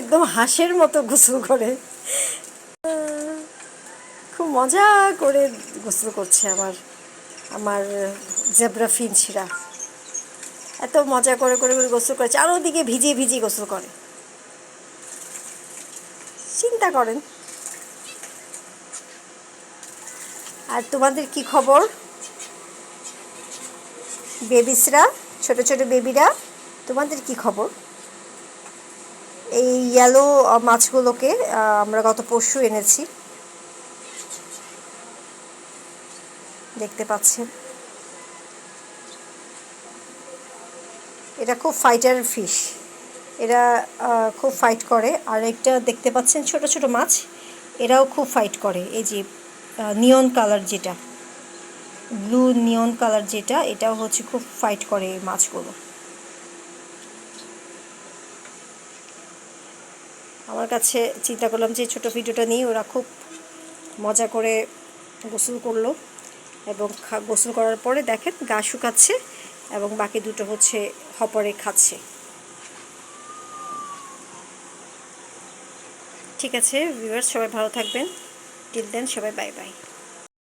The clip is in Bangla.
একদম হাঁসের মতো গোসল করে, খুব মজা করে গোসল করছে আমার আমার জেব্রা ফিঞ্চরা। এত মজা করে করে করে গোসল করে, চারোদিকে ভিজিয়ে ভিজিয়ে গোসল করে, চিন্তা করেন। আর তোমাদের কি খবর বেবিসরা, ছোট ছোট বেবিরা, তোমাদের কি খবর? এই ইয়েলো মাছগুলোকে আমরা গত পরশু এনেছি, দেখতে পাচ্ছেন। এটা খুব ফাইটার ফিশ, এরা খুব ফাইট করে। আর একটা দেখতে পাচ্ছেন ছোট ছোট মাছ, এরাও খুব ফাইট করে। এই যে নিয়ন কালার যেটা, ব্লু নিয়ন কালার যেটা, এটাও হচ্ছে খুব ফাইট করে এই মাছগুলো। আমার কাছে চিন্তা করলাম যে ছোটো ভিডিওটা নিয়ে, ওরা খুব মজা করে গোসল করলো, এবং গোসল করার পরে দেখেন গা শুকাচ্ছে, এবং বাকি দুটো হচ্ছে হপরে খাচ্ছে। ঠিক আছে ভিউয়ার্স, সবাই ভালো থাকবেন। টিল দেন, সবাই বাই বাই।